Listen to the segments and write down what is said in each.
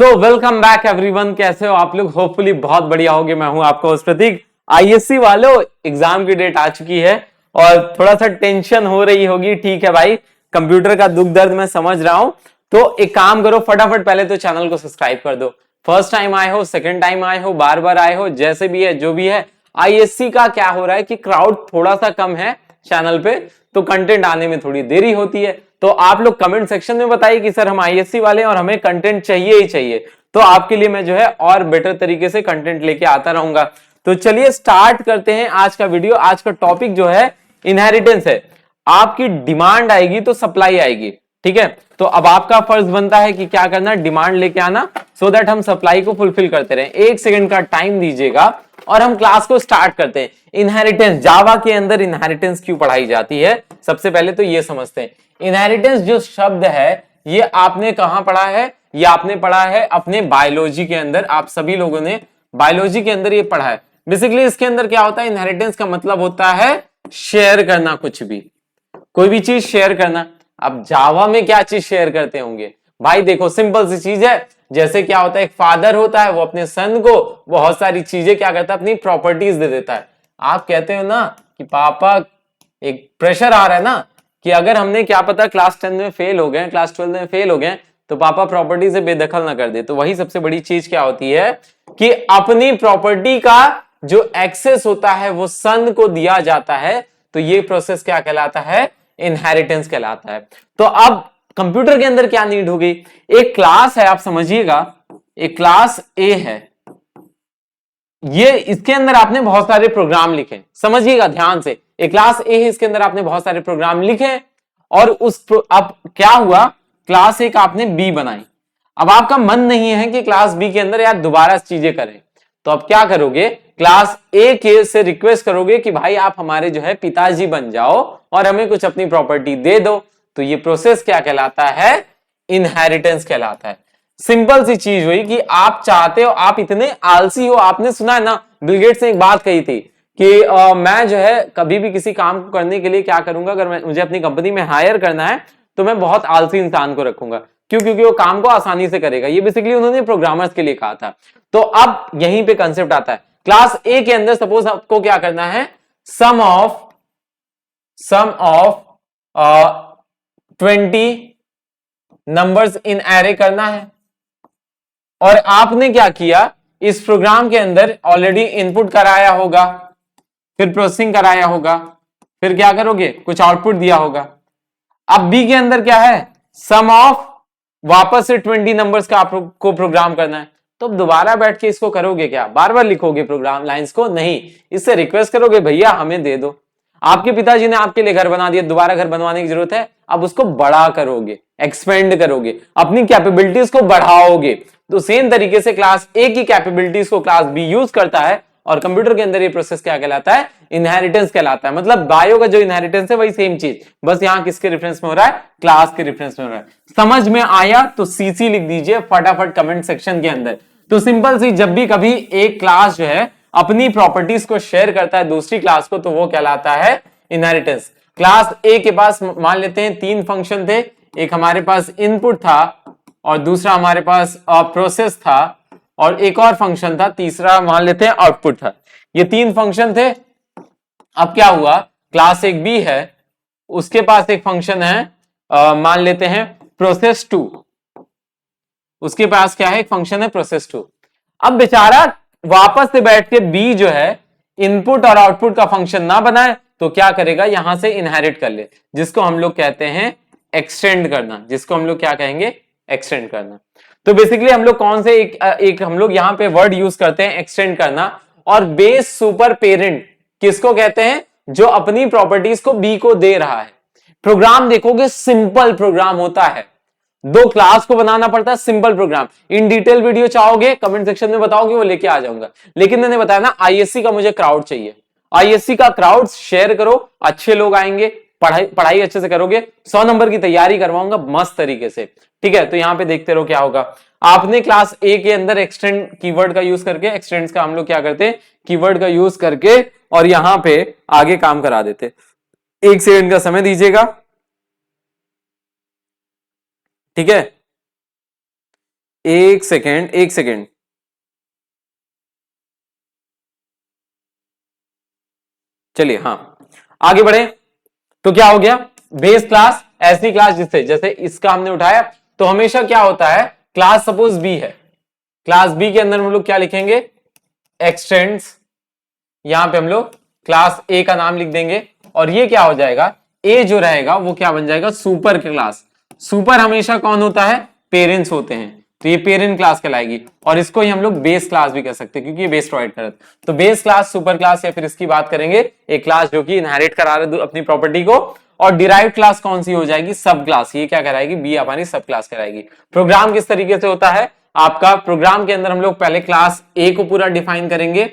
So welcome back everyone. कैसे हो आप लोग? होपफुली बहुत बढ़िया होगे। मैं हूं आपका होस्ट प्रतीक। आईएससी वालों, एग्जाम की डेट आ चुकी है और थोड़ा सा टेंशन हो रही होगी। ठीक है भाई, कंप्यूटर का दुख दर्द मैं समझ रहा हूं। तो एक काम करो, फटाफट पहले तो चैनल को सब्सक्राइब कर दो। फर्स्ट टाइम आए हो, सेकेंड टाइम आए हो, बार बार आए हो, जैसे भी है जो भी है, आईएससी का क्या हो रहा है कि क्राउड थोड़ा सा कम है चैनल पे, तो कंटेंट आने में थोड़ी देरी होती है। तो आप लोग कमेंट सेक्शन में बताइए कि सर हम आईएससी वाले हैं और हमें कंटेंट चाहिए ही चाहिए। तो आपके लिए मैं जो है और बेटर तरीके से कंटेंट लेके आता रहूंगा। तो चलिए स्टार्ट करते हैं आज का वीडियो। आज का टॉपिक जो है इनहेरिटेंस है। आपकी डिमांड आएगी तो सप्लाई आएगी, ठीक है। तो अब आपका फर्ज बनता है कि क्या करना, डिमांड लेके आना, सो दैट हम सप्लाई को फुलफिल करते रहें। 1 सेकंड का टाइम दीजिएगा और हम क्लास को स्टार्ट करते हैं। इनहेरिटेंस, जावा के अंदर इनहेरिटेंस क्यों पढ़ाई जाती है, सबसे पहले तो ये समझते हैं। इनहेरिटेंस जो शब्द है, ये आपने कहां पढ़ा है? ये आपने पढ़ा है अपने बायोलॉजी के अंदर। आप सभी लोगों ने बायोलॉजी के अंदर ये पढ़ा है। बेसिकली इसके अंदर क्या होता है, इनहेरिटेंस का मतलब होता है शेयर करना, कुछ भी, कोई भी चीज शेयर करना। अब जावा में क्या चीज शेयर करते होंगे भाई? देखो सिंपल सी चीज है। जैसे क्या होता है, एक फादर होता है, वो अपने सन को बहुत सारी चीजें क्या करता है, अपनी प्रॉपर्टीज दे देता है। आप कहते हो ना कि पापा, एक प्रेशर आ रहा है ना कि अगर हमने क्या पता क्लास 10 में फेल हो गए, क्लास 12 में फेल हो गए, तो पापा प्रॉपर्टी से बेदखल ना कर दे। तो वही सबसे बड़ी चीज क्या होती है कि अपनी प्रॉपर्टी का जो एक्सेस होता है वो सन को दिया जाता है। तो ये प्रोसेस क्या कहलाता है? इनहेरिटेंस कहलाता है। तो अब कंप्यूटर के अंदर क्या नीड होगी? एक क्लास है, आप समझिएगा, एक क्लास ए है, ये इसके अंदर आपने बहुत सारे प्रोग्राम लिखे, समझिएगा ध्यान से। एक क्लास ए है, इसके अंदर आपने बहुत सारे प्रोग्राम लिखे और अब क्या हुआ, क्लास ए का आपने बी बनाई। अब आपका मन नहीं है कि क्लास बी के अंदर यार दोबारा चीजें करें, तो अब क्या करोगे, क्लास ए के से रिक्वेस्ट करोगे कि भाई आप हमारे जो है पिताजी बन जाओ और हमें कुछ अपनी प्रॉपर्टी दे दो। तो ये प्रोसेस क्या कहलाता है? इनहेरिटेंस कहलाता है। सिंपल सी चीज हुई कि आप चाहते हो, आप इतने आलसी हो। आपने सुना है ना, बिल गेट्स ने एक बात कही थी कि मैं जो है कभी भी किसी काम को करने के लिए क्या करूंगा, अगर मुझे अपनी कंपनी में हायर करना है तो मैं बहुत आलसी इंसान को रखूंगा। क्यों? क्योंकि वो काम को आसानी से करेगा। ये बेसिकली उन्होंने प्रोग्रामर्स के लिए कहा था। तो अब यहीं पे कंसेप्ट आता है। क्लास ए के अंदर सपोज आपको क्या करना है, सम ऑफ 20 नंबर्स इन एरे करना है। और आपने क्या किया, इस प्रोग्राम के अंदर ऑलरेडी इनपुट कराया होगा, फिर प्रोसेसिंग कराया होगा, फिर क्या करोगे, कुछ आउटपुट दिया होगा। अब बी के अंदर क्या है, सम ऑफ वापस से 20 नंबर्स का आपको प्रोग्राम करना है। तो अब दोबारा बैठ के इसको करोगे क्या, बार बार लिखोगे प्रोग्राम लाइंस को? नहीं, इससे रिक्वेस्ट करोगे भैया हमें दे दो। आपके पिताजी ने आपके लिए घर बना दिया, दोबारा घर बनवाने की जरूरत है? अब उसको बड़ा करोगे, एक्सपेंड करोगे, अपनी कैपेबिलिटीज को बढ़ाओगे। तो सेम तरीके से क्लास ए की कैपेबिलिटीज को क्लास बी यूज करता है और कंप्यूटर के अंदर ये प्रोसेस क्या कहलाता है? इनहेरिटेंस कहलाता है। मतलब बायो का जो इनहेरिटेंस है वही सेम चीज, बस यहां किसके रेफरेंस में हो रहा है? क्लास के रेफरेंस में हो रहा है। समझ में आया तो सीसी लिख दीजिए फटाफट कमेंट सेक्शन के अंदर। तो सिंपल सी, जब भी कभी एक क्लास जो है अपनी प्रॉपर्टीज को शेयर करता है दूसरी क्लास को, तो वो कहलाता है इनहेरिटेंस। क्लास ए के पास मान लेते हैं 3 फंक्शन थे। एक हमारे पास इनपुट था और दूसरा हमारे पास प्रोसेस था और एक और फंक्शन था, तीसरा मान लेते हैं आउटपुट था। ये 3 फंक्शन थे। अब क्या हुआ, क्लास एक बी है, उसके पास एक फंक्शन है, मान लेते हैं प्रोसेस 2। उसके पास क्या है, एक फंक्शन है प्रोसेस 2। अब बेचारा वापस से बैठ के बी जो है इनपुट और आउटपुट का फंक्शन ना बनाए तो क्या करेगा, यहां से इनहेरिट कर ले, जिसको हम लोग कहते हैं एक्सटेंड करना। जिसको हम लोग क्या कहेंगे, एक्सटेंड करना। तो बेसिकली हम लोग कौन से एक हम लोग यहां पे वर्ड यूज करते हैं, एक्सटेंड करना। और बेस सुपर पेरेंट किसको कहते हैं? जो अपनी प्रॉपर्टीज को बी को दे रहा है। प्रोग्राम देखोगे सिंपल प्रोग्राम होता है, 2 क्लास को बनाना पड़ता है, simple program. In detail video चाहोगे कमेंट सेक्शन में बताओगे, वो लेके आ जाऊंगा। लेकिन मैंने बताया ना, आईएससी का मुझे क्राउड चाहिए। आईएससी का क्राउड शेयर करो, अच्छे लोग आएंगे, पढ़ाई अच्छे से करोगे, 100 नंबर की तैयारी करवाऊंगा मस्त तरीके से। ठीक है, तो यहां पे देखते रहो क्या होगा। आपने क्लास ए के अंदर एक्सटेंड कीवर्ड का यूज करके, एक्सटेंड का हम लोग क्या करते हैं, कीवर्ड का यूज करके, और यहां पे आगे काम करा देते। 1 सेकंड का समय दीजिएगा, ठीक है। एक सेकेंड एक सेकेंड, चलिए हाँ आगे बढ़े। तो क्या हो गया, बेस क्लास ऐसी क्लास जिससे, जैसे इसका हमने उठाया तो हमेशा क्या होता है, क्लास सपोज बी है, क्लास बी के अंदर हम लोग क्या लिखेंगे, एक्सटेंड्स, यहां पे हम लोग क्लास ए का नाम लिख देंगे और ये क्या हो जाएगा, ए जो रहेगा वो क्या बन जाएगा, सुपर क्लास। सुपर हमेशा कौन होता है, पेरेंट्स होते हैं, तो ये पेरेंट क्लास कहलाएगी और इसको ही हम लोग बेस क्लास भी कह सकते हैं क्योंकि ये बेस प्रोवाइड करता है। तो बेस क्लास, सुपर क्लास, या फिर इसकी बात करेंगे एक क्लास जो कि इनहेरिट करा रहे अपनी प्रॉपर्टी को। और डिराइव क्लास कौन सी हो जाएगी, सब क्लास, ये क्या कराएगी, बी हमारी सब क्लास कराएगी। प्रोग्राम किस तरीके से होता है आपका, प्रोग्राम के अंदर हम लोग पहले क्लास ए को पूरा डिफाइन करेंगे,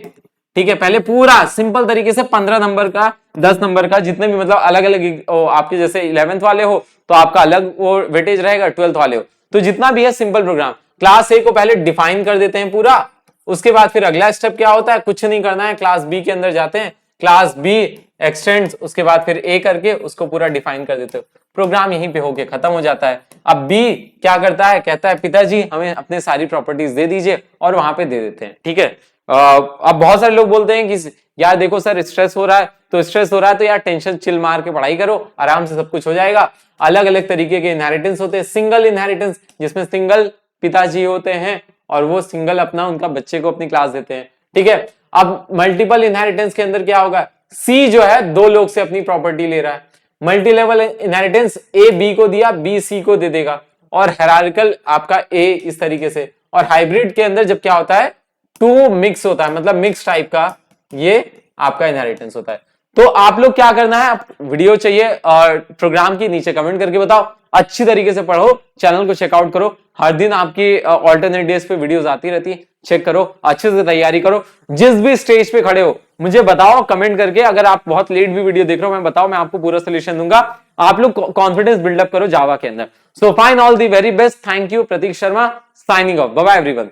ठीक है, पहले पूरा सिंपल तरीके से 15 नंबर का, 10 नंबर का, जितने भी मतलब अलग अलग आपके जैसे 11th वाले हो तो आपका अलग वो वेटेज रहेगा, 12th वाले हो तो जितना भी है सिंपल प्रोग्राम, क्लास ए को पहले डिफाइन कर देते हैं पूरा। उसके बाद फिर अगला स्टेप क्या होता है, कुछ नहीं करना है, क्लास बी के अंदर जाते हैं, क्लास बी एक्सटेंड्स, उसके बाद फिर ए करके उसको पूरा डिफाइन कर देते हो, प्रोग्राम यहीं पे होके खत्म हो जाता है। अब बी क्या करता है, कहता है पिताजी हमें अपने सारी प्रॉपर्टीज दे दीजिए और वहां पे दे देते हैं, ठीक है। अब बहुत सारे लोग बोलते हैं कि यार देखो सर स्ट्रेस हो रहा है, तो स्ट्रेस हो रहा है तो यार टेंशन चिल मार के पढ़ाई करो, आराम से सब कुछ हो जाएगा। अलग अलग तरीके के इनहेरिटेंस होते हैं, सिंगल इनहेरिटेंस जिसमें सिंगल पिताजी होते हैं और वो सिंगल अपना उनका बच्चे को अपनी क्लास देते हैं, ठीक है। अब मल्टीपल इनहेरिटेंस के अंदर क्या होगा, सी जो है दो लोग से अपनी प्रॉपर्टी ले रहा है, multi level inheritance A B को दिया, बी सी को दे देगा, और हायरार्किकल आपका ए इस तरीके से। और हाइब्रिड के अंदर जब क्या होता है, टू मिक्स होता है, मतलब मिक्स टाइप का ये आपका इनहेरिटेंस होता है। तो आप लोग क्या करना है, वीडियो चाहिए और प्रोग्राम की नीचे कमेंट करके बताओ, अच्छी तरीके से पढ़ो, चैनल को चेकआउट करो, हर दिन आपकी ऑल्टरनेट डेज पे वीडियोस आती रहती है, चेक करो, अच्छे से तैयारी करो। जिस भी स्टेज पे खड़े हो मुझे बताओ कमेंट करके, अगर आप बहुत लेट भी वीडियो देख रहे हो मैं बताओ, मैं आपको पूरा सोल्यूशन दूंगा। आप लोग कॉन्फिडेंस बिल्डअप करो जावा के अंदर। So fine, all the very best, thank you, Prateek Sharma signing off, bye bye everyone.